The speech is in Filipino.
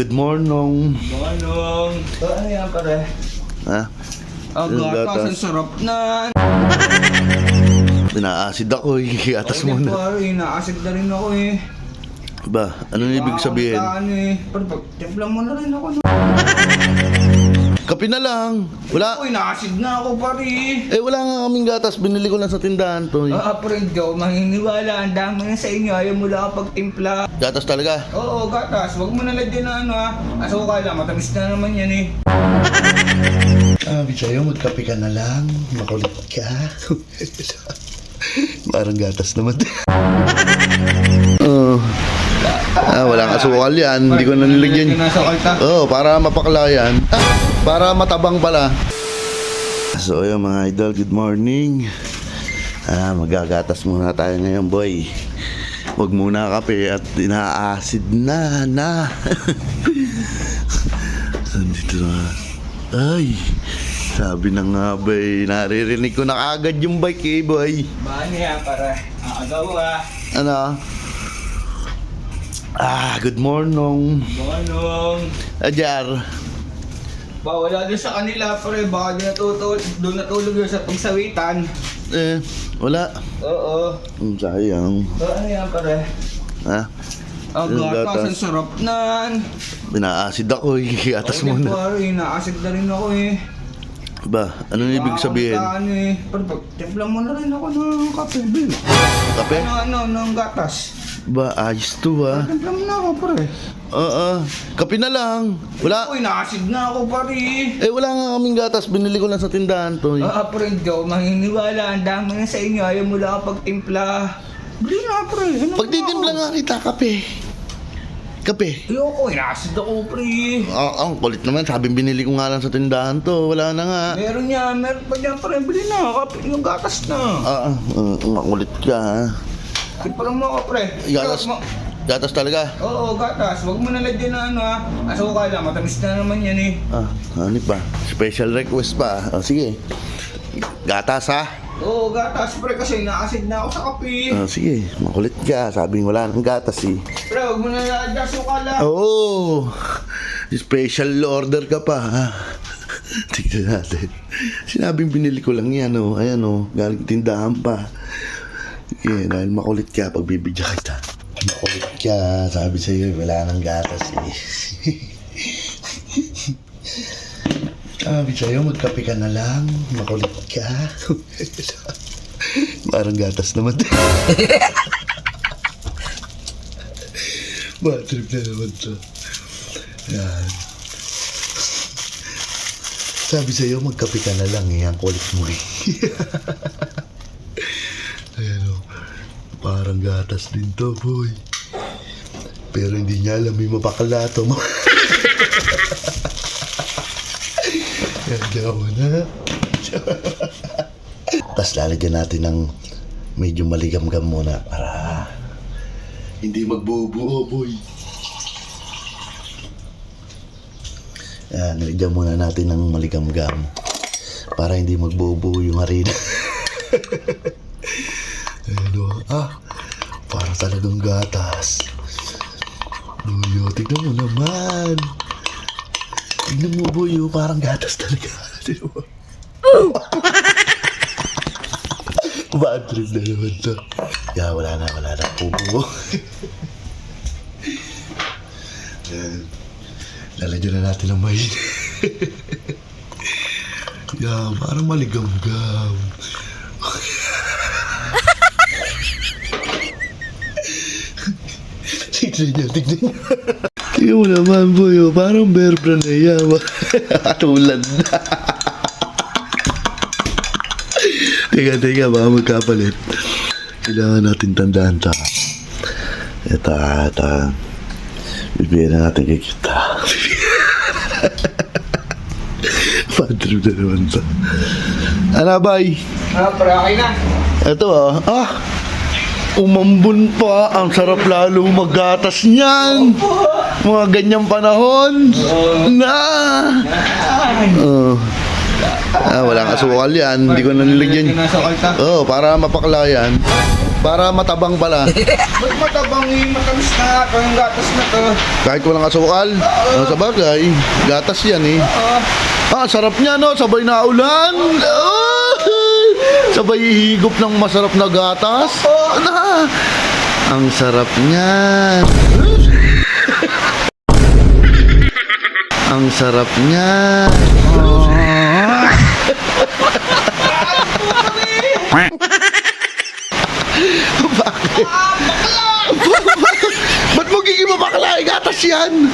Good morning. Manong. Ano yan pare? Ha? Ang gatas, ang sarap na. Pinaasid ako eh. Gatas Ay, muna. pare, naasid na rin ako eh. Ba, anong ibig sabihin? Ano eh. Pare, timpla mo na rin ako. Kape na lang. Wala. Uy, naasid na ako pare. Eh, wala nga kaming gatas. Binili ko lang sa tindahan to. Pare, di ako maniniwala. Ang dami na sa inyo. Ayaw mo lang pagtimpla. Gatas talaga. Oo, gatas. Huwag mo nalagyan na ano ha. Asukal lang. Matamis na naman yan eh. Sabi sa'yo, magkape ka na lang. Makulit ka. Parang gatas naman. Walang asukal yan. Hindi ko na nilagyan. Para mapakla yan. Para matabang pala. So yun mga idol, good morning. Magagatas muna tayo ngayon boy. Huwag muna kape at inaasid na. Dito na. Ay, sabi na nga bay, naririnig ko na agad yung bike eh boy. Baan yan para nakagawa. Ano? Good morning. Manong. Ajar. Ba, wala doon sa kanila pare. Baka doon natulog yun sa pagsawitan. Wala. Oo. Sayang. Ano yan pare? Ha? Ang Yung gatas, gatas. ang sarap na. Pinaasid ako eh. Gatas muna. Pare, naasid na rin ako eh. Ba, anong ibig sabihin? Ano eh. Pare, timpla mo na rin ako ng kape. Bil. Kape? Ng gatas. Ba, ayos to ah. Timpla mo na ako pare. Kape na lang. Wala. Uy, naasid na ako pare. Eh, wala nga kaming gatas. Binili ko lang sa tindahan to. Pare, di ako maniniwala. Ang dami na sa inyo. Ayaw mo lang pagtimpla. Bili na pare. Ano Pagtitimpla nga kita, kape. Kape. Ayoko, naasid ako pre. Ang kulit naman. Sabi binili ko nga lang sa tindahan to. Wala na nga. Meron pa dyan pare. Bili na. Kape, yung gatas na. Ang kulit ka ha. Timpla mo ako pre. Gatas talaga. Oo, gatas. Huwag mo nalagyan na ano ha. Asukal lang. Matamis na naman yan eh. Ano pa? Special request pa. Sige. Gatas ha? Oo, gatas pre. Kasi naasid na ako sa kape. Sige. Makulit ka. Sabing wala nang gatas eh. Pre, huwag mo nalagyan asukal ha. Oo. Special order ka pa ha. Tignan natin. Sinabing binili ko lang yan oh. Ayan oh. Galing tindahan pa. Dahil makulit ka pag bibigyan kita. Makulit ka. Sabi sa'yo wala nang gatas eh. Sabi sa'yo magkape ka na lang. Makulit ka. Parang gatas naman. Bad trip na naman to. Yan. Sabi sa'yo magkape ka na lang eh. Ang kulit mo eh. Ayan o. Parang gatas din to boy. Pero hindi niya alam yung mapakala to mo. Ganda mo na. Tapos lalagyan natin ng medyo maligam-gam muna para hindi magbubuo boy. Yan, nilagyan muna natin ng maligam-gam para hindi magbubuo yung harina. Ayan o. Para talagang gatas. Buyo, tignan mo naman. Tignan mo buyo, parang gatas talaga. Tignan mo. Bad trip na naman to. Wala na. Pupo. Lalagyan na natin ng mahin. Parang maligam-gam. Tignan niya. Tignan mo naman, boy. Parang bear brand na yan. Tulad na. Teka. Baka magkapalit. Kailangan natin tandaan ta. Ito. Bibigyan na natin kay kita. Bad trip na naman to. Ano, bay? Pre, okay na. Ito umambun pa. Ang sarap lalo maggatas niyan. Mga ganyang panahon. Walang asukal yan. Hindi ko na nilagyan. Para mapakla yan. para matabang pala. Ba't matabang yung matamis na ako yung gatas na to? Kahit walang asukal. Sa bagay, gatas yan eh. Sarap niya no, sabay na ulan. Sabay higop ng masarap na gatas. Ang sarap niyan. Ang sarap niyan. Bakit? Ba't mo giging mabakla? Gatas yan.